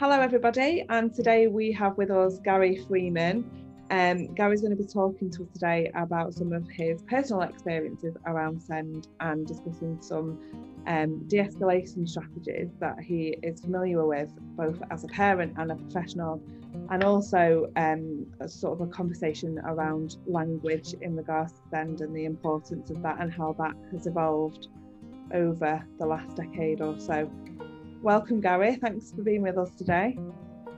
Hello everybody, and today we have with us Garry Freeman. Gary's going to be talking to us today about some of his personal experiences around SEND and discussing some de-escalation strategies that he is familiar with, both as a parent and a professional, and also a sort of a conversation around language in regards to SEND and the importance of that and how that has evolved over the last decade or so. Welcome, Garry. Thanks for being with us today.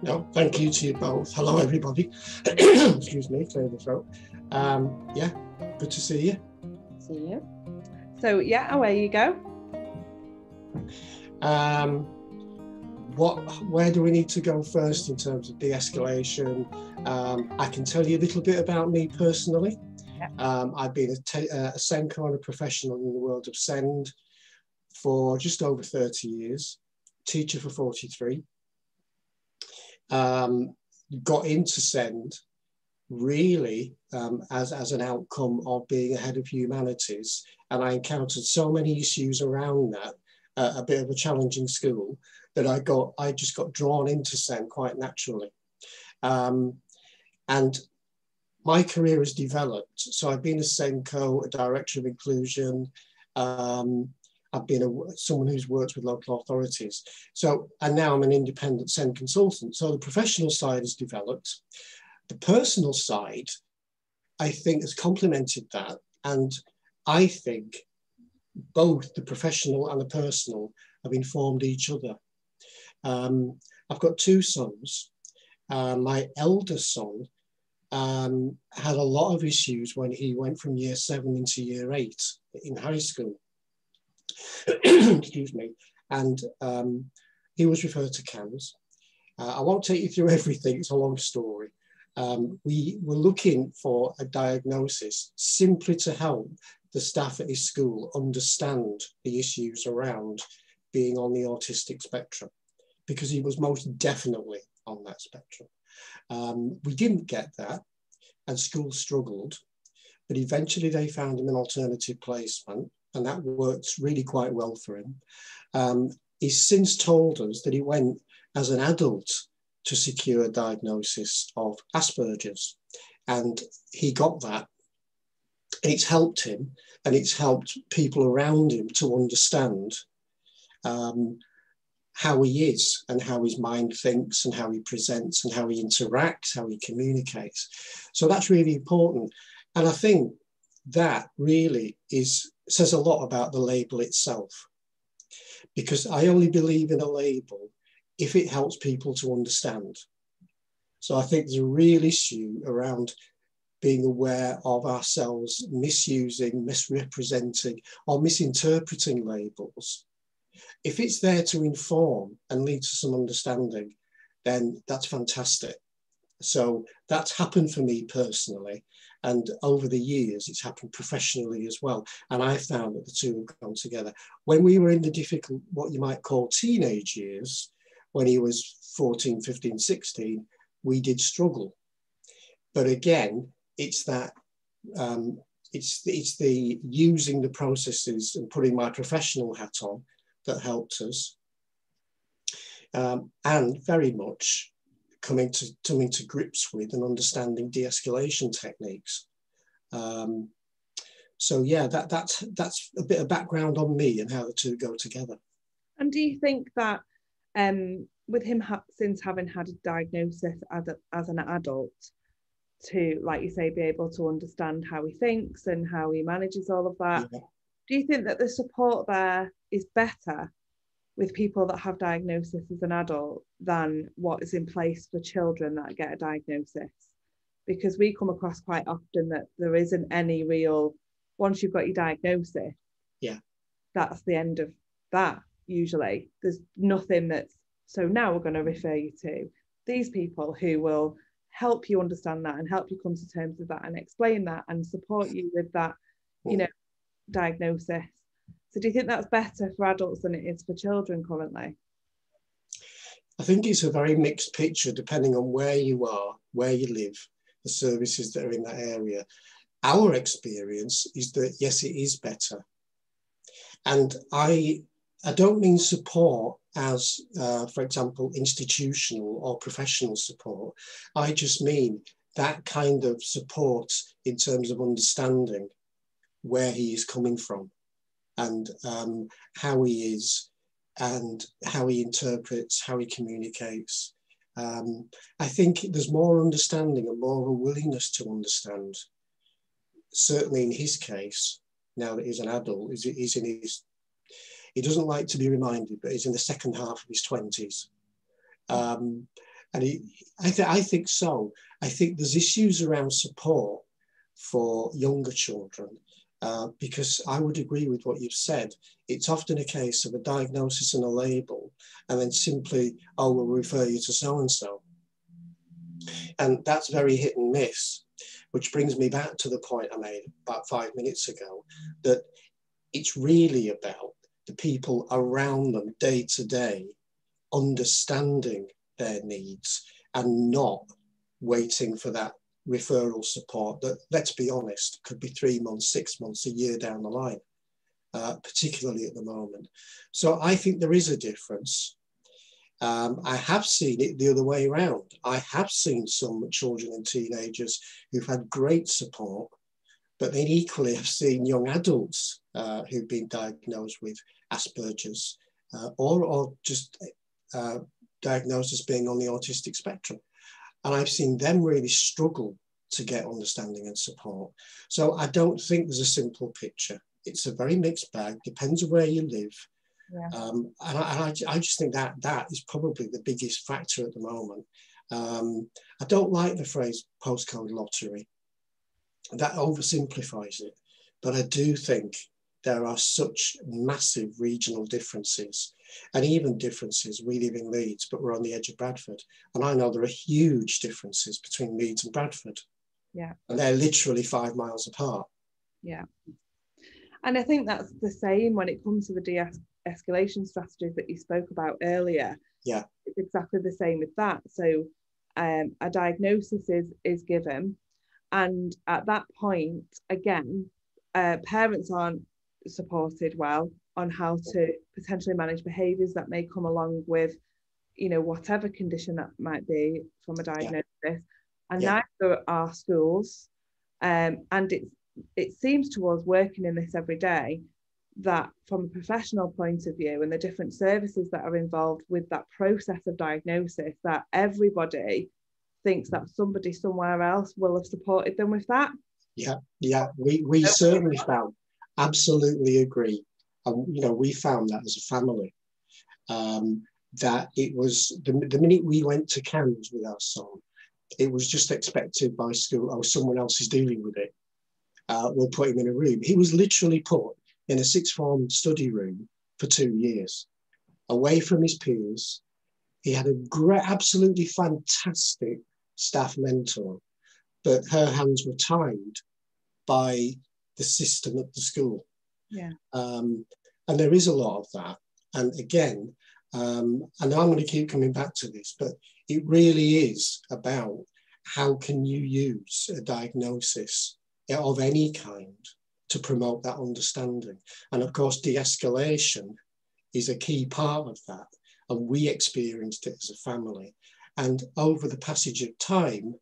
No, thank you to you both. Hello, everybody. Excuse me, clear the throat. Yeah, good to see you. See you. So, yeah, away you go. Where do we need to go first in terms of de-escalation? I can tell you a little bit about me personally. Yeah. I've been a SENCO and a professional in the world of SEND for just over 30 years. Teacher for 43. Got into SEND really as an outcome of being a head of humanities, and I encountered so many issues around that, a bit of a challenging school, that I just got drawn into SEND quite naturally. And my career has developed. So I've been a SENCO, a director of inclusion. I've been someone who's worked with local authorities. So, and now I'm an independent SEND consultant. So the professional side has developed. The personal side, I think, has complemented that. And I think both the professional and the personal have informed each other. I've got two sons. My elder son had a lot of issues when he went from year 7 into year 8 in high school. Excuse me, and he was referred to CAMS. I won't take you through everything, it's a long story. We were looking for a diagnosis simply to help the staff at his school understand the issues around being on the autistic spectrum, because he was most definitely on that spectrum. We didn't get that, and school struggled, but eventually they found him an alternative placement, and that worked really quite well for him. He's since told us that he went as an adult to secure a diagnosis of Asperger's, and he got that. And it's helped him, and it's helped people around him to understand how he is and how his mind thinks and how he presents and how he interacts, how he communicates. So that's really important. And I think that really says a lot about the label itself, because I only believe in a label if it helps people to understand. So I think there's a real issue around being aware of ourselves misusing, misrepresenting, or misinterpreting labels. If it's there to inform and lead to some understanding, then that's fantastic. So that's happened for me personally. And over the years, it's happened professionally as well. And I found that the two have gone together. When we were in the difficult, what you might call teenage years, when he was 14, 15, 16, we did struggle. But again, it's that, it's the using the processes and putting my professional hat on that helped us. And very much coming to grips with and understanding de-escalation techniques. So yeah, that's a bit of background on me and how the two go together. And do you think that with him since having had a diagnosis as an adult, to, like you say, be able to understand how he thinks and how he manages all of that, yeah. Do you think that the support there is better with people that have diagnosis as an adult than what is in place for children that get a diagnosis? Because we come across quite often that there isn't any real, once you've got your diagnosis, yeah, that's the end of that usually. There's nothing that's, so now we're going to refer you to these people who will help you understand that and help you come to terms with that and explain that and support you with that, you know, diagnosis. So do you think that's better for adults than it is for children currently? I think it's a very mixed picture depending on where you are, where you live, the services that are in that area. Our experience is that, yes, it is better. And I don't mean support as, for example, institutional or professional support. I just mean that kind of support in terms of understanding where he is coming from and how he is and how he interprets, how he communicates. I think there's more understanding and more of a willingness to understand. Certainly in his case, now that he's an adult, he's in his, he doesn't like to be reminded, but he's in the second half of his 20s. And I think so. I think there's issues around support for younger children, because I would agree with what you've said. It's often a case of a diagnosis and a label, and then simply, oh, we'll refer you to so-and-so. And that's very hit and miss, which brings me back to the point I made about 5 minutes ago, that it's really about the people around them day to day, understanding their needs and not waiting for that referral support that, let's be honest, could be 3 months, 6 months, a year down the line, particularly at the moment. So I think there is a difference. I have seen it the other way around. I have seen some children and teenagers who've had great support, but then equally have seen young adults who've been diagnosed with Asperger's or just diagnosed as being on the autistic spectrum. And I've seen them really struggle to get understanding and support. So I don't think there's a simple picture. It's a very mixed bag, depends on where you live. Yeah. And I just think that that is probably the biggest factor at the moment. I don't like the phrase postcode lottery. That oversimplifies it. But I do think there are such massive regional differences, and even differences. We live in Leeds, but we're on the edge of Bradford. And I know there are huge differences between Leeds and Bradford. Yeah. And they're literally 5 miles apart. Yeah. And I think that's the same when it comes to the de-escalation strategies that you spoke about earlier. Yeah. It's exactly the same with that. So a diagnosis is given. And at that point, again, parents aren't supported well on how to potentially manage behaviours that may come along with, you know, whatever condition that might be from a diagnosis. Yeah. And neither are schools. And it seems to us, working in this every day, that from a professional point of view and the different services that are involved with that process of diagnosis, that everybody thinks that somebody somewhere else will have supported them with that. Yeah, yeah, we certainly found, absolutely agree. You know, we found that as a family, that it was, the minute we went to CAMS with our son, it was just expected by school, oh, someone else is dealing with it. We'll put him in a room. He was literally put in a sixth form study room for 2 years, away from his peers. He had a great, absolutely fantastic staff mentor, but her hands were tied by the system at the school. Yeah. And there is a lot of that. And again, and I'm going to keep coming back to this, but it really is about how can you use a diagnosis of any kind to promote that understanding. And of course, de-escalation is a key part of that. And we experienced it as a family. And over the passage of time,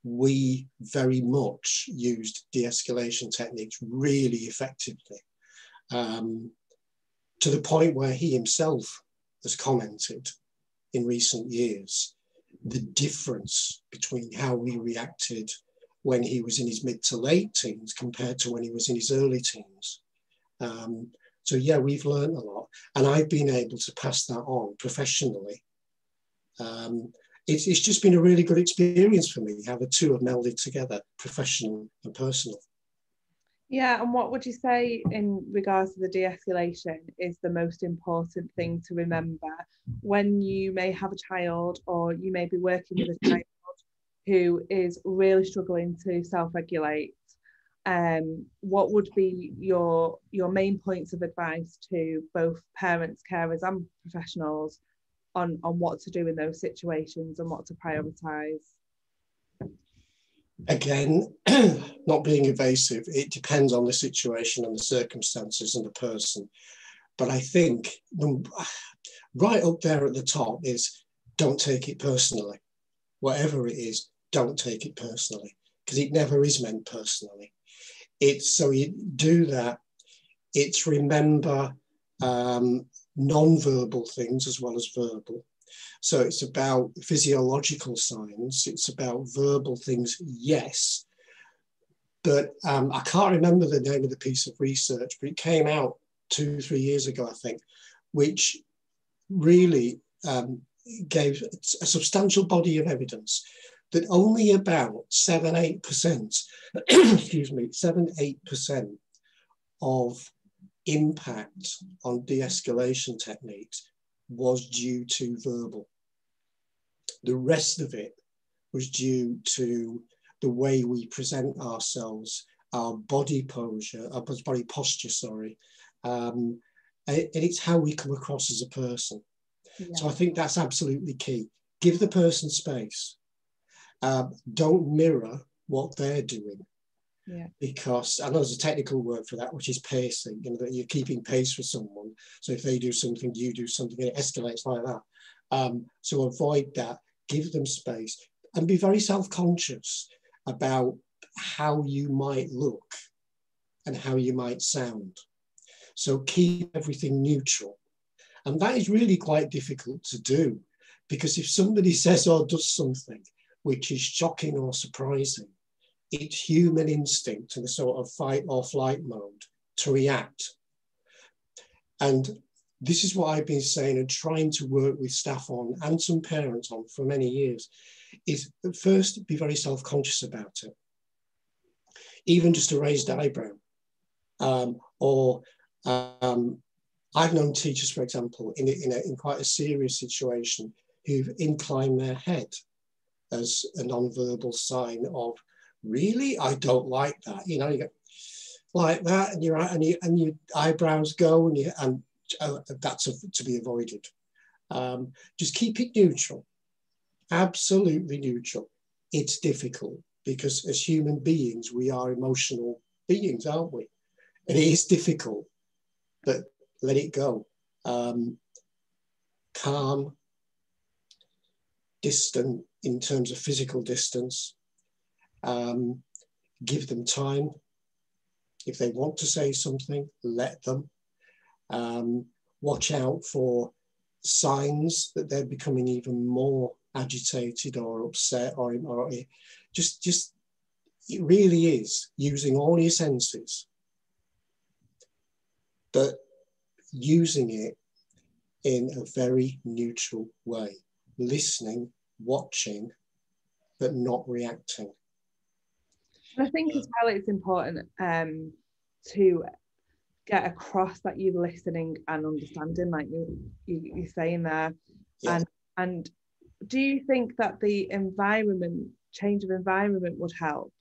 we very much used de-escalation techniques really effectively, to the point where he himself has commented in recent years the difference between how we reacted when he was in his mid to late teens compared to when he was in his early teens. So yeah, we've learned a lot, and I've been able to pass that on professionally. It's just been a really good experience for me, how the two have melded together, professional and personal. Yeah, and what would you say in regards to the de-escalation is the most important thing to remember when you may have a child, or you may be working with a child who is really struggling to self-regulate? What would be your main points of advice to both parents, carers and professionals on what to do in those situations and what to prioritise? Again, not being evasive, it depends on the situation and the circumstances and the person. But I think right up there at the top is don't take it personally. Whatever it is, don't take it personally, because it never is meant personally. It's so you do that. It's remember non-verbal things as well as verbal. So it's about physiological signs. It's about verbal things, yes. But I can't remember the name of the piece of research, but it came out 2-3 years ago, I think, which really gave a substantial body of evidence that only about 7-8%, excuse me, 7-8% of impact on de-escalation techniques was due to verbal. The rest of it was due to the way we present ourselves, our body posture, our body posture, sorry, and it's how we come across as a person. Yeah. So I think that's absolutely key. Give the person space. Don't mirror what they're doing. Yeah. Because I know there's a technical word for that, which is pacing, you know, that you're keeping pace with someone. So if they do something, you do something, and it escalates like that. So avoid that, give them space, and be very self-conscious about how you might look and how you might sound. So keep everything neutral. And that is really quite difficult to do, because if somebody says or does something which is shocking or surprising, it's human instinct in a sort of fight or flight mode to react. And this is what I've been saying and trying to work with staff on and some parents on for many years, is first be very self-conscious about it. Even just a raised eyebrow. I've known teachers, for example, in quite a serious situation who've inclined their head as a non-verbal sign of, really, I don't like that. You know, you go like that, and your eyebrows go, and that's to be avoided. Just keep it neutral, absolutely neutral. It's difficult because as human beings, we are emotional beings, aren't we? And it is difficult, but let it go. Calm, distant in terms of physical distance. Give them time. If they want to say something, let them. Watch out for signs that they're becoming even more agitated or upset, or just it really is using all your senses, but using it in a very neutral way, listening, watching, but not reacting. I think as well it's important to get across that you're listening and understanding, like you're saying there. Yeah. And do you think that the change of environment would help?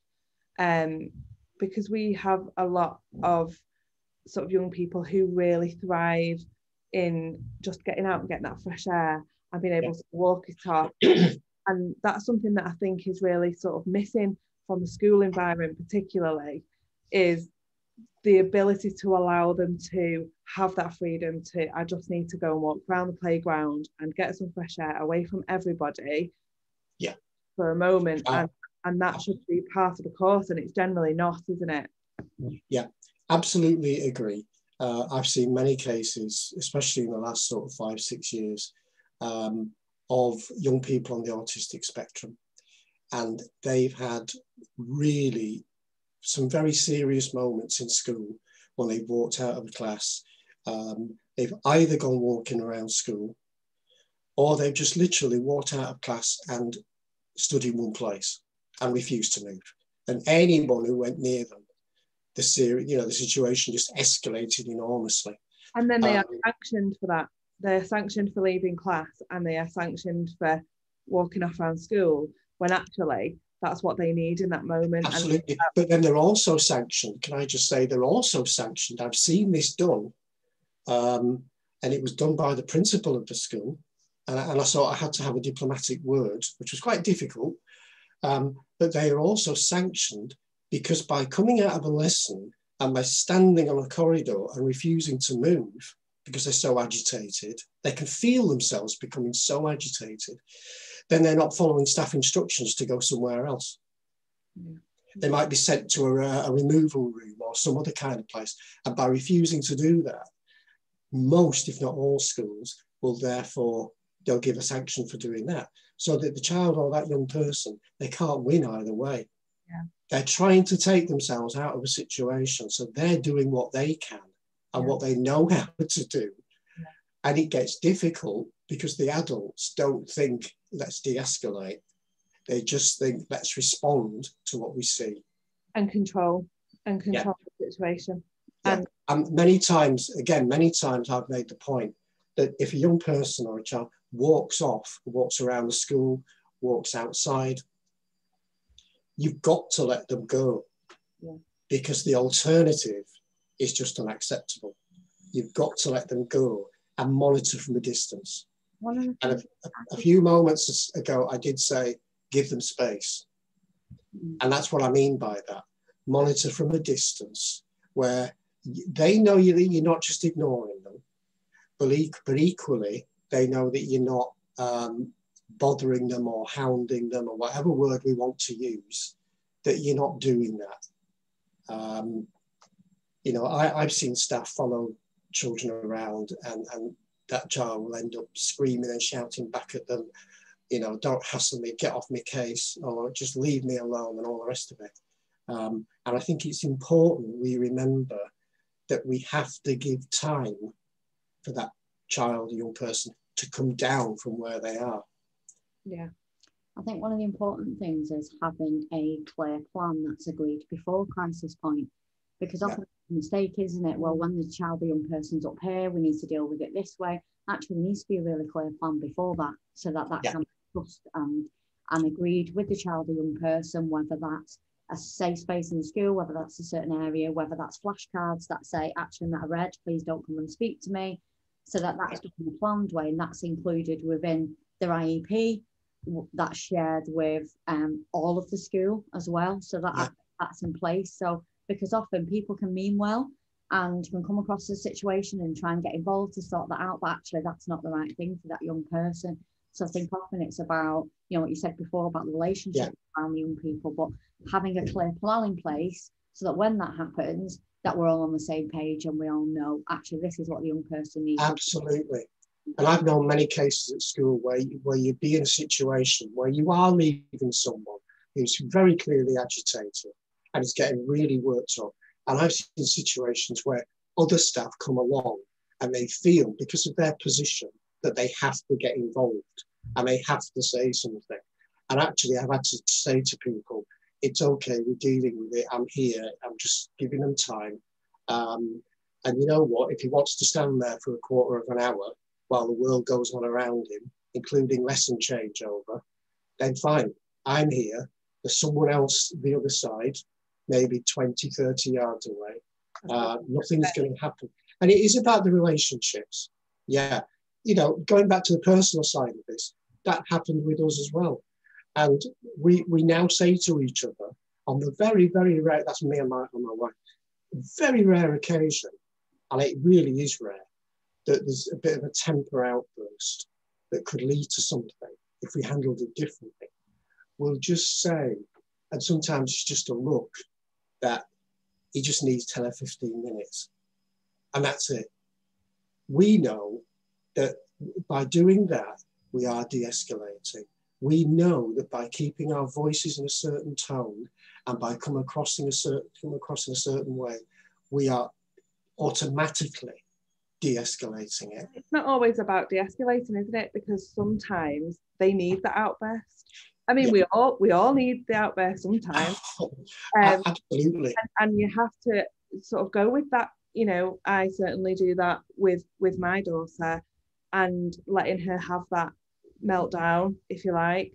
Because we have a lot of sort of young people who really thrive in just getting out and getting that fresh air and being able to walk it off. And that's something that I think is really sort of missing from the school environment particularly, is the ability to allow them to have that freedom to, I just need to go and walk around the playground and get some fresh air away from everybody for a moment. And that should be part of the course, and it's generally not, isn't it? Yeah, absolutely agree. I've seen many cases, especially in the last sort of 5-6 years, of young people on the autistic spectrum. And they've had really some very serious moments in school when they've walked out of a class. They've either gone walking around school, or they've just literally walked out of class and stood in one place and refused to move. And anyone who went near them, the situation just escalated enormously. And then they are sanctioned for that. They're sanctioned for leaving class, and they are sanctioned for walking off around school, when actually that's what they need in that moment. Absolutely. But then they're also sanctioned. Can I just say they're also sanctioned? I've seen this done, and it was done by the principal of the school. And I thought I had to have a diplomatic word, which was quite difficult. But they are also sanctioned because by coming out of a lesson and by standing on a corridor and refusing to move, because they're so agitated, they can feel themselves becoming so agitated, then they're not following staff instructions to go somewhere else. Yeah. They might be sent to a removal room or some other kind of place. And by refusing to do that, most, if not all schools, will therefore, they'll give a sanction for doing that. So that the child or that young person, they can't win either way. Yeah. They're trying to take themselves out of a situation. So they're doing what they can and what they know how to do. Yeah. And it gets difficult because the adults don't think, let's de-escalate. They just think, let's respond to what we see. And control the situation. Yeah. And many times I've made the point that if a young person or a child walks around the school, walks outside, you've got to let them go. Yeah. Because the alternative is just unacceptable. You've got to let them go and monitor from a distance. And a few moments ago, I did say, give them space. And that's what I mean by that. Monitor from a distance where they know that you're not just ignoring them, but equally, they know that you're not bothering them or hounding them or whatever word we want to use, that you're not doing that. You know, I've seen staff follow children around and that child will end up screaming and shouting back at them, you know, don't hassle me, get off my case, or just leave me alone and all the rest of it. And I think it's important we remember that we have to give time for that child, young person, to come down from where they are. Yeah. I think one of the important things is having a clear plan that's agreed before crisis point, because often it's a mistake, isn't it? Well, when the child, the young person's up here, we need to deal with it this way. Actually, there needs to be a really clear plan before that, so that can be discussed and agreed with the child, the young person, whether that's a safe space in the school, whether that's a certain area, whether that's flashcards that say action that I read, please don't come and speak to me, so that that's done in a planned way, and that's included within their IEP, that's shared with all of the school as well, so that that's in place. So because often people can mean well and can come across the situation and try and get involved to sort that out, but actually that's not the right thing for that young person. So I think often it's about, you know, what you said before about the relationship around the young people, but having a clear plan in place so that when that happens, that we're all on the same page and we all know actually this is what the young person needs. Absolutely. And I've known many cases at school where you'd be in a situation where you are leaving someone who's very clearly agitated and is getting really worked up. And I've seen situations where other staff come along and they feel, because of their position, that they have to get involved and they have to say something. And actually, I've had to say to people, it's okay, we're dealing with it, I'm here, I'm just giving them time. And you know what, if he wants to stand there for a quarter of an hour while the world goes on around him, including lesson changeover, then fine, I'm here. There's someone else the other side, maybe 20, 30 yards away. Nothing's going to happen. And it is about the relationships. Yeah. You know, going back to the personal side of this, that happened with us as well. And we now say to each other on the very, very rare, that's me and my wife, very rare occasion, and it really is rare, that there's a bit of a temper outburst that could lead to something if we handled it differently. We'll just say, and sometimes it's just a look, that he just needs 10 or 15 minutes. And that's it. We know that by doing that, we are de-escalating. We know that by keeping our voices in a certain tone and by coming across in a certain way, we are automatically de-escalating it. It's not always about de-escalating, isn't it? Because sometimes they need the outburst. I mean, we all need the outburst sometimes. Absolutely. And you have to sort of go with that. You know, I certainly do that with my daughter, and letting her have that meltdown, if you like.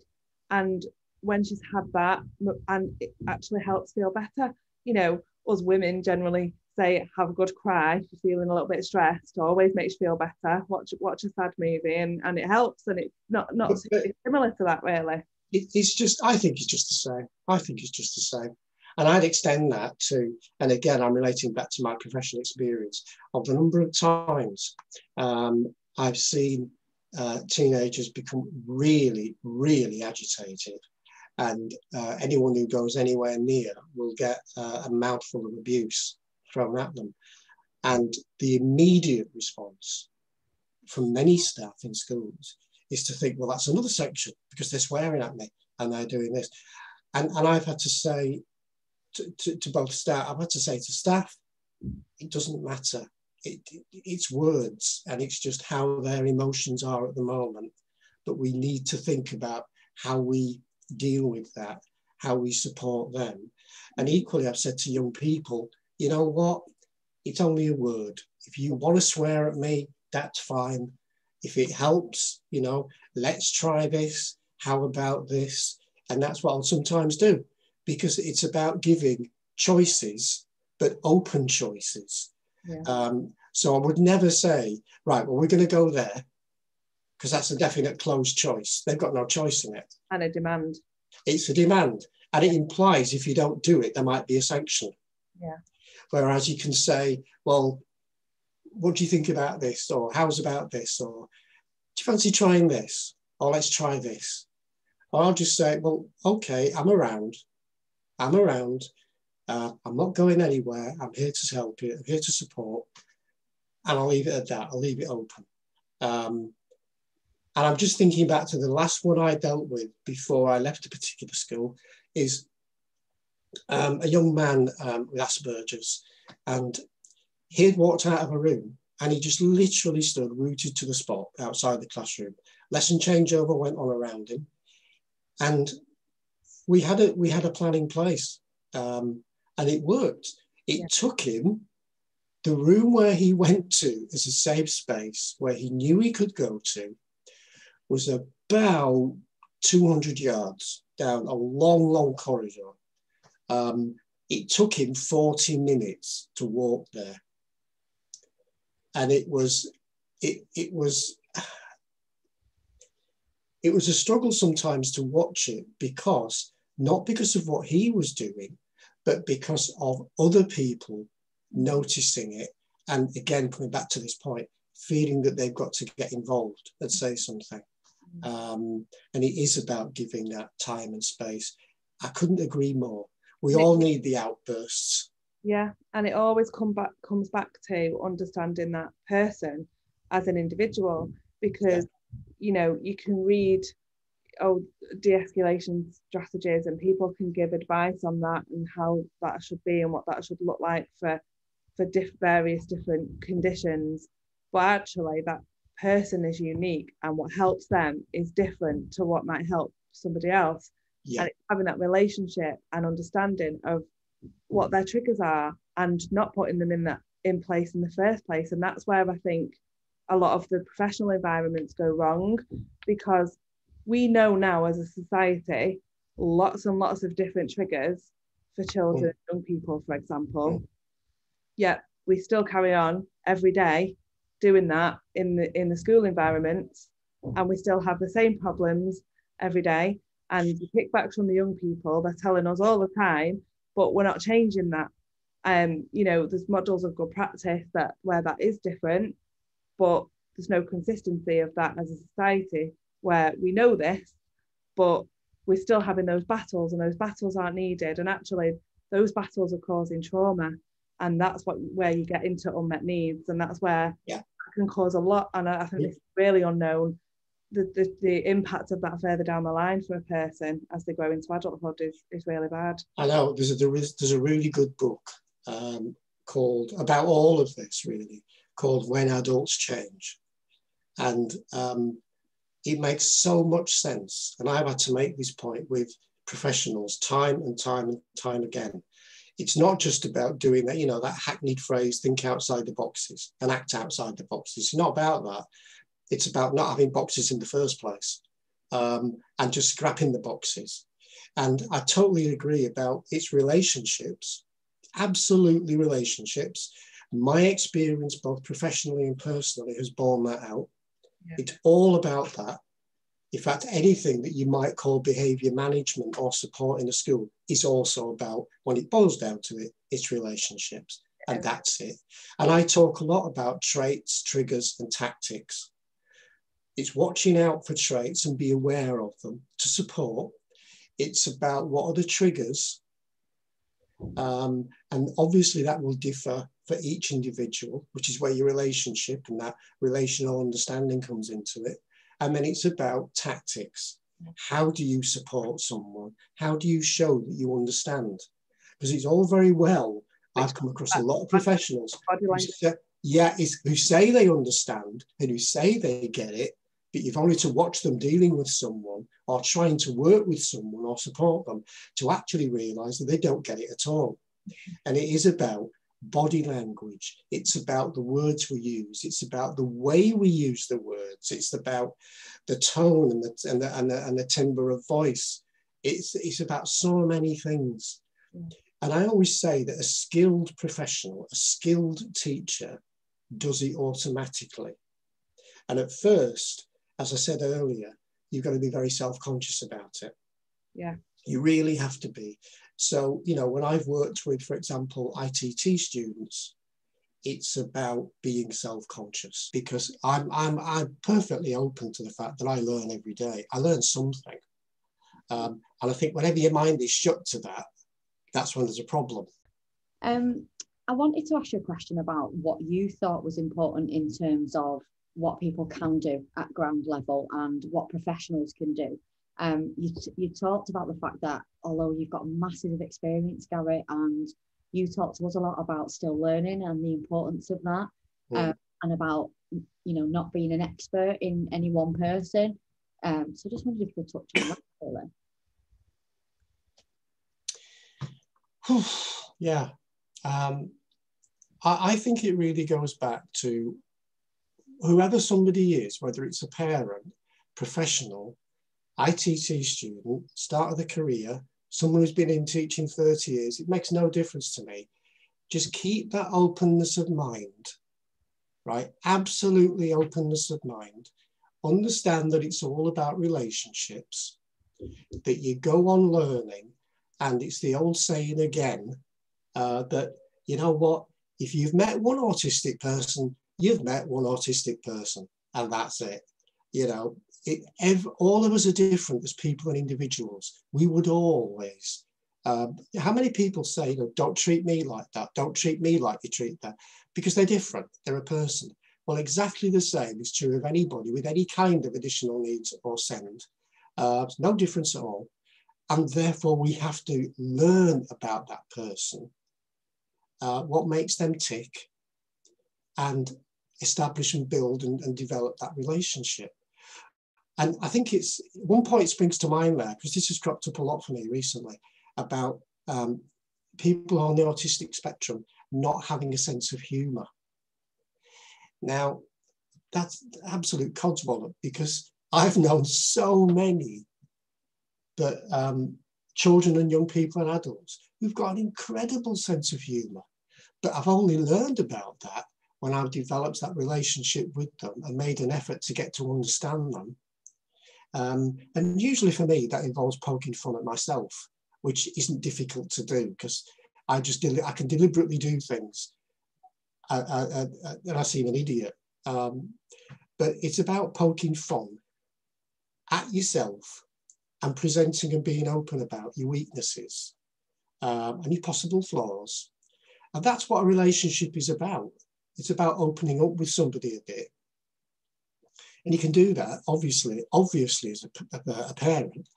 And when she's had that, and it actually helps feel better. You know, us women generally say, have a good cry if you're feeling a little bit stressed, always makes you feel better. Watch a sad movie and it helps, and it's not similar to that, really. It's just, I think it's just the same. And I'd extend that to, and again, I'm relating back to my professional experience of the number of times I've seen teenagers become really, really agitated. And anyone who goes anywhere near will get a mouthful of abuse thrown at them. And the immediate response from many staff in schools is to think, well, that's another section because they're swearing at me and they're doing this. And I've had to say to both staff, I've had to say to staff, it doesn't matter. It's words, and it's just how their emotions are at the moment. But we need to think about how we deal with that, how we support them. And equally, I've said to young people, you know what? It's only a word. If you want to swear at me, that's fine. If it helps, you know, let's try this. How about this? And that's what I'll sometimes do, because it's about giving choices, but open choices. Yeah. So I would never say, right, well, we're going to go there, because that's a definite closed choice. They've got no choice in it. And a demand. It's a demand. And it implies if you don't do it, there might be a sanction. Yeah. Whereas you can say, well, what do you think about this? Or how's about this? Or do you fancy trying this? Or let's try this. Or I'll just say, well, okay, I'm around. I'm not going anywhere. I'm here to help you. I'm here to support. And I'll leave it at that. I'll leave it open. And I'm just thinking back to the last one I dealt with before I left a particular school is a young man with Asperger's. And he had walked out of a room and he just literally stood rooted to the spot outside the classroom. Lesson changeover went on around him. And we had a plan in place, and it worked. It took him, the room where he went to as a safe space, where he knew he could go to, was about 200 yards down a long, long corridor. It took him 40 minutes to walk there. And it was a struggle sometimes to watch it, because not because of what he was doing, but because of other people noticing it. And again, coming back to this point, feeling that they've got to get involved and say something. And it is about giving that time and space. I couldn't agree more. We all need the outbursts. Yeah, and it always comes back to understanding that person as an individual, because you know, you can read de-escalation strategies and people can give advice on that and how that should be and what that should look like for various different conditions, but actually that person is unique and what helps them is different to what might help somebody else. And it's having that relationship and understanding of what their triggers are and not putting them in place in the first place. And that's where I think a lot of the professional environments go wrong, because we know now as a society lots and lots of different triggers for children and young people, for example. Yet we still carry on every day doing that in the school environments, and we still have the same problems every day. And the kickbacks from the young people, they're telling us all the time, but we're not changing that. You know, there's models of good practice where that is different, but there's no consistency of that as a society where we know this, but we're still having those battles, and those battles aren't needed. And actually, those battles are causing trauma, and that's where you get into unmet needs, and that's where it can cause a lot. And I think it's really unknown. The impact of that further down the line for a person as they grow into adulthood is really bad. I know there's a really good book called about all of this, really, called When Adults Change, and it makes so much sense. And I've had to make this point with professionals time and time again. It's not just about doing that, you know, that hackneyed phrase, think outside the boxes and act outside the boxes. It's not about that. It's about not having boxes in the first place, and just scrapping the boxes. And I totally agree about its relationships, absolutely relationships. My experience, both professionally and personally, has borne that out. It's all about that. In fact, anything that you might call behaviour management or support in a school is also about, when it boils down to it, it's relationships. And that's it. And I talk a lot about traits, triggers, and tactics. It's watching out for traits and be aware of them to support. It's about what are the triggers. And obviously that will differ for each individual, which is where your relationship and that relational understanding comes into it. And then it's about tactics. How do you support someone? How do you show that you understand? Because it's all very well, I've come across a lot of professionals who say they understand and who say they get it, but you've only to watch them dealing with someone or trying to work with someone or support them to actually realise that they don't get it at all. And it is about body language. It's about the words we use. It's about the way we use the words. It's about the tone and the timbre of voice. It's about so many things. And I always say that a skilled professional, a skilled teacher does it automatically. And at first, as I said earlier, you've got to be very self-conscious about it. Yeah. You really have to be. So, you know, when I've worked with, for example, ITT students, it's about being self-conscious, because I'm perfectly open to the fact that I learn every day. I learn something. And I think whenever your mind is shut to that, that's when there's a problem. I wanted to ask you a question about what you thought was important in terms of what people can do at ground level and what professionals can do. You talked about the fact that although you've got massive experience, Garry, and you talked to us a lot about still learning and the importance of that, and about, you know, not being an expert in any one person. So just wondered if you could touch on that really. Yeah, I think it really goes back to whoever somebody is, whether it's a parent, professional, ITT student, start of the career, someone who's been in teaching 30 years, it makes no difference to me. Just keep that openness of mind, right? Absolutely openness of mind. Understand that it's all about relationships, that you go on learning. And it's the old saying again, that, you know what, if you've met one autistic person, you've met one autistic person, and that's it. You know, all of us are different as people and individuals. We would always, how many people say, you know, don't treat me like that, don't treat me like you treat that, because they're different, they're a person. Well, exactly the same is true of anybody with any kind of additional needs or SEND. No difference at all. And therefore, we have to learn about that person, what makes them tick, and establish and build and develop that relationship. And I think it's, one point springs to mind there, because this has cropped up a lot for me recently, about people on the autistic spectrum not having a sense of humour. Now, that's absolute codswallop, because I've known so many that children and young people and adults who've got an incredible sense of humour, but I've only learned about that when I've developed that relationship with them and made an effort to get to understand them. And usually for me, that involves poking fun at myself, which isn't difficult to do, because I can deliberately do things and I seem an idiot. But it's about poking fun at yourself and presenting and being open about your weaknesses and your possible flaws. And that's what a relationship is about. It's about opening up with somebody a bit. And you can do that, obviously as a parent,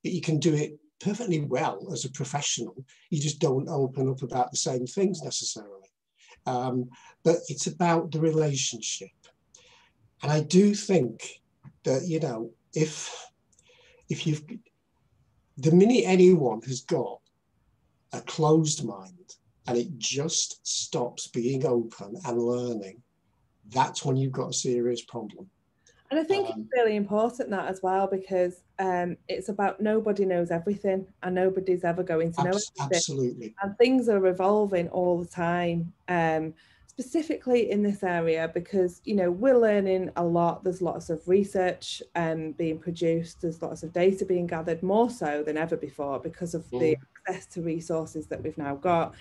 but you can do it perfectly well as a professional. You just don't open up about the same things necessarily. But it's about the relationship. And I do think that, you know, the minute anyone has got a closed mind and it just stops being open and learning, that's when you've got a serious problem. And I think it's really important that as well, because it's about nobody knows everything and nobody's ever going to know everything. Absolutely. And things are evolving all the time. specifically in this area, because, you know, we're learning a lot. There's lots of research being produced. There's lots of data being gathered, more so than ever before, because of the access to resources that we've now got,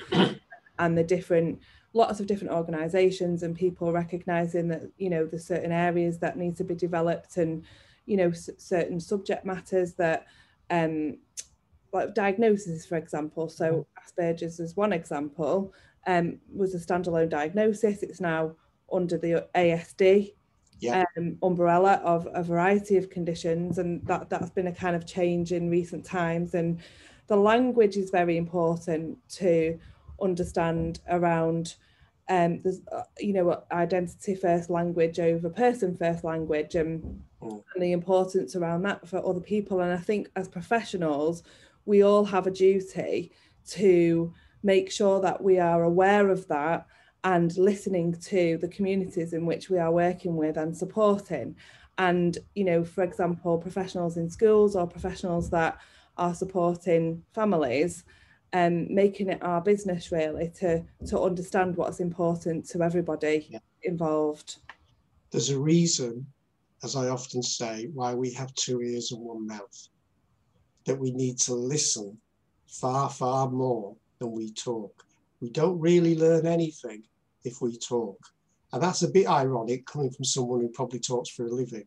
and the lots of different organisations and people recognising that, you know, there's certain areas that need to be developed, and, you know, certain subject matters that, like diagnosis, for example. So Asperger's is one example, was a standalone diagnosis. It's now under the ASD umbrella of a variety of conditions, and that's been a kind of change in recent times. And the language is very important to understand around, there's, you know, identity first language over person first language, and the importance around that for other people. And I think as professionals, we all have a duty to make sure that we are aware of that and listening to the communities in which we are working with and supporting. And, you know, for example, professionals in schools or professionals that are supporting families, making it our business really to understand what's important to everybody involved. There's a reason, as I often say, why we have 2 ears and 1 mouth, that we need to listen far, far more than we talk. We don't really learn anything if we talk. And that's a bit ironic coming from someone who probably talks for a living.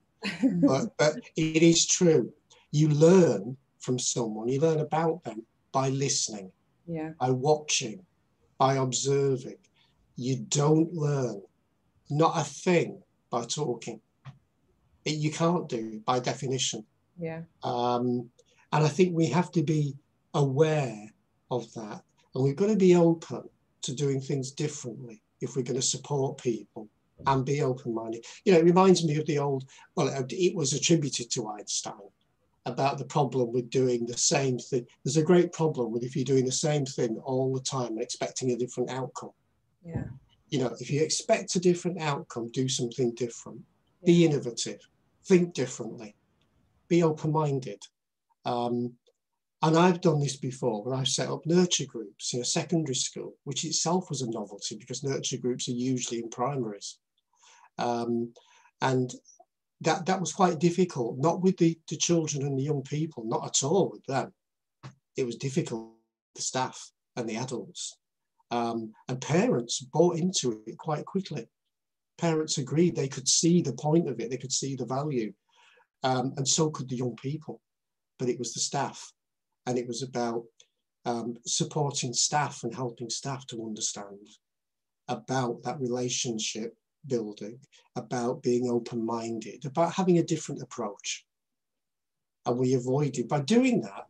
but it is true. You learn from someone, you learn about them by listening, by watching, by observing. You don't learn, not a thing, by talking. You can't do, by definition. And I think we have to be aware of that. And we've got to be open to doing things differently if we're going to support people and be open-minded. You know, it reminds me of the old, well, it was attributed to Einstein about the problem with doing the same thing. There's a great problem with if you're doing the same thing all the time and expecting a different outcome. You know, if you expect a different outcome, do something different. Be innovative, think differently, be open-minded. And I've done this before when I've set up nurture groups in a secondary school, which itself was a novelty because nurture groups are usually in primaries. And that was quite difficult, not with the children and the young people, not at all with them. It was difficult with the staff and the adults. And parents bought into it quite quickly. Parents agreed, they could see the point of it, they could see the value, and so could the young people. But it was the staff, and it was about supporting staff and helping staff to understand about that relationship building, about being open-minded, about having a different approach. And we avoided, by doing that,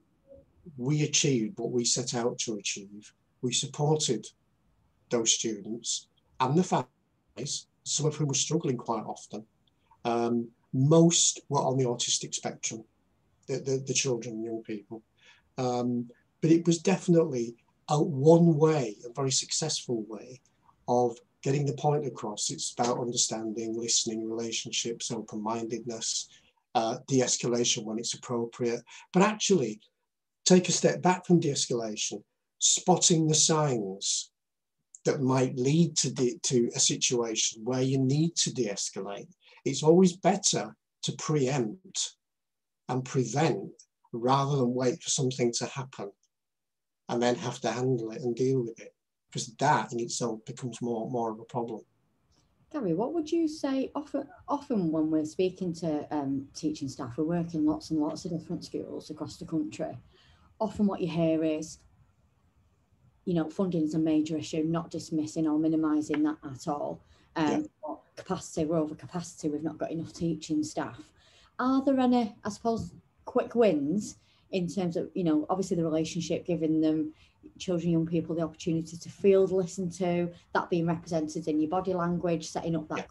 we achieved what we set out to achieve. We supported those students and the families, some of whom were struggling quite often. Most were on the autistic spectrum, the children and young people. But it was definitely one way, a very successful way of getting the point across. It's about understanding, listening, relationships, open-mindedness, de-escalation when it's appropriate. But actually, take a step back from de-escalation, spotting the signs that might lead to a situation where you need to de-escalate. It's always better to preempt and prevent rather than wait for something to happen and then have to handle it and deal with it, because that in itself becomes more of a problem. Garry, what would you say, often when we're speaking to teaching staff, we work in lots and lots of different schools across the country, often what you hear is, you know, funding is a major issue, not dismissing or minimising that at all. Capacity, we're over capacity, we've not got enough teaching staff. Are there any, I suppose, quick wins in terms of, you know, obviously the relationship, giving them, children, young people, the opportunity to feel listened to, that being represented in your body language, setting up that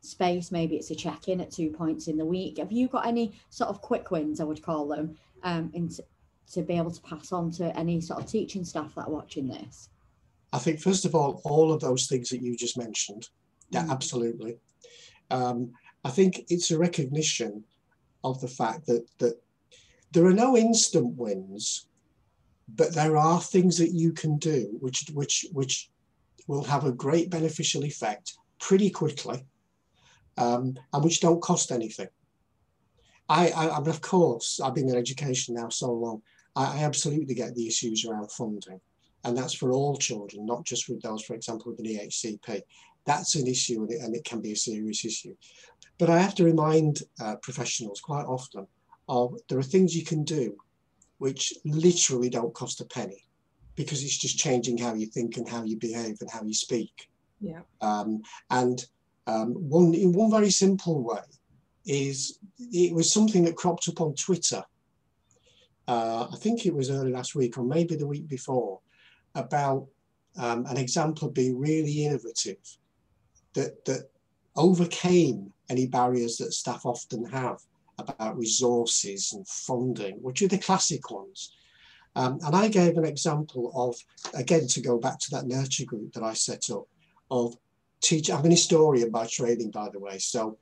space, maybe it's a check-in at 2 points in the week. Have you got any sort of quick wins, I would call them, to be able to pass on to any sort of teaching staff that are watching this? I think, first of all of those things that you just mentioned, absolutely. I think it's a recognition of the fact that there are no instant wins, but there are things that you can do which will have a great beneficial effect pretty quickly, and which don't cost anything. I of course, I've been in education now so long, I absolutely get the issues around funding, and that's for all children, not just with those, for example, with an EHCP. That's an issue, and it can be a serious issue. But I have to remind professionals quite often of there are things you can do which literally don't cost a penny, because it's just changing how you think and how you behave and how you speak. Yeah. One very simple way is, it was something that cropped up on Twitter. I think it was early last week or maybe the week before, about an example of being really innovative that overcame any barriers that staff often have about resources and funding, which are the classic ones. And I gave an example of, again, to go back to that nurture group that I set up, of teach. I'm an historian by training, by the way, so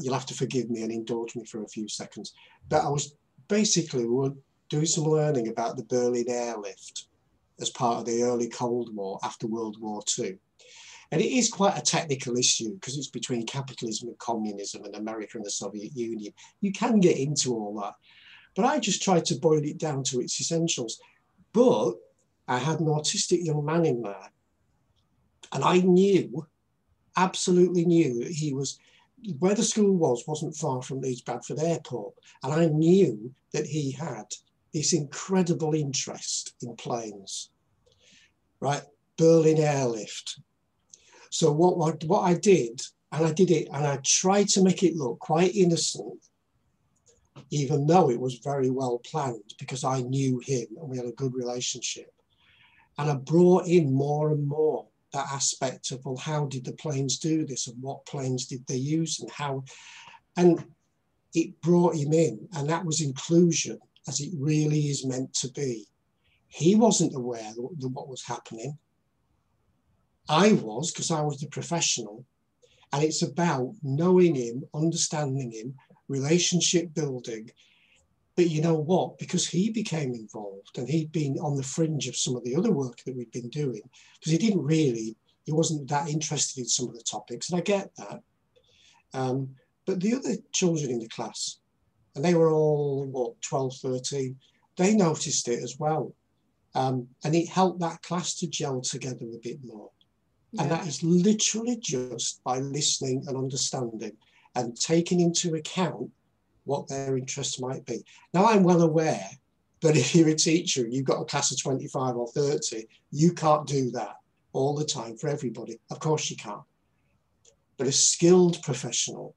you'll have to forgive me and indulge me for a few seconds. But I was basically, we were doing some learning about the Berlin airlift as part of the early Cold War after World War II. And it is quite a technical issue because it's between capitalism and communism and America and the Soviet Union. You can get into all that. But I just tried to boil it down to its essentials. But I had an autistic young man in there. And I knew, absolutely knew, that he was, where the school wasn't far from Leeds Bradford Airport. And I knew that he had this incredible interest in planes, right? Berlin airlift. So what I did, and I did it, and I tried to make it look quite innocent, even though it was very well planned, because I knew him and we had a good relationship. And I brought in more and more that aspect of, well, how did the planes do this, and what planes did they use, and how, and it brought him in, and that was inclusion as it really is meant to be. He wasn't aware of what was happening. I was, because I was the professional, and it's about knowing him, understanding him, relationship building. But you know what? Because he became involved and he'd been on the fringe of some of the other work that we'd been doing, because he wasn't that interested in some of the topics, and I get that. But the other children in the class, and they were all, what, 12, 13, they noticed it as well. And it helped that class to gel together a bit more. Yeah. And that is literally just by listening and understanding and taking into account what their interests might be. Now, I'm well aware that if you're a teacher and you've got a class of 25 or 30, you can't do that all the time for everybody. Of course you can't. But a skilled professional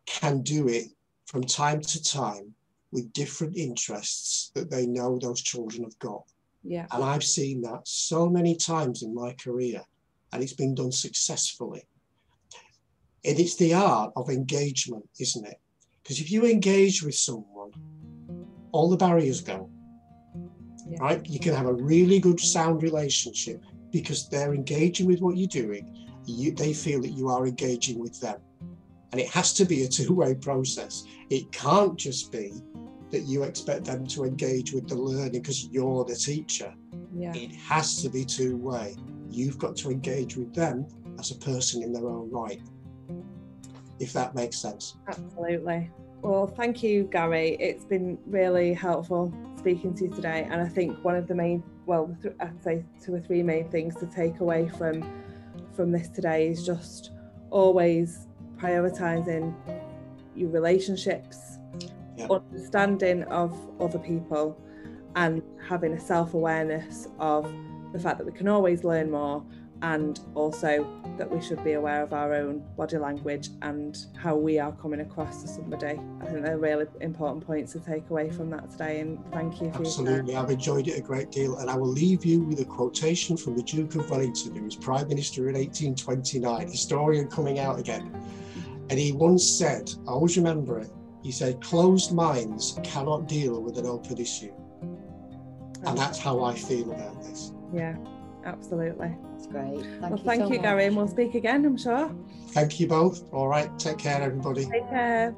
can do it from time to time with different interests that they know those children have got. Yeah. And I've seen that so many times in my career, and it's been done successfully. And it's the art of engagement, isn't it? Because if you engage with someone, all the barriers go, yeah. Right? You can have a really good, sound relationship because they're engaging with what you're doing. They feel that you are engaging with them. And it has to be a two-way process. It can't just be that you expect them to engage with the learning because you're the teacher. Yeah. It has to be two-way. You've got to engage with them as a person in their own right, if that makes sense. Absolutely. Well, thank you, Garry. It's been really helpful speaking to you today. And I think one of the main, well, I'd say 2 or 3 main things to take away from this today is just always prioritising your relationships, yeah. Understanding of other people, and having a self-awareness of the fact that we can always learn more, and also that we should be aware of our own body language and how we are coming across to somebody. I think they're really important points to take away from that today, and thank you for Absolutely, I've enjoyed it a great deal, and I will leave you with a quotation from the Duke of Wellington, who was Prime Minister in 1829, historian coming out again. And he once said, I always remember it, he said, closed minds cannot deal with an open issue. And that's how I feel about this. Yeah, absolutely. That's great. Thank you, Garry, and we'll speak again, I'm sure. Thank you both. All right, take care, everybody. Take care.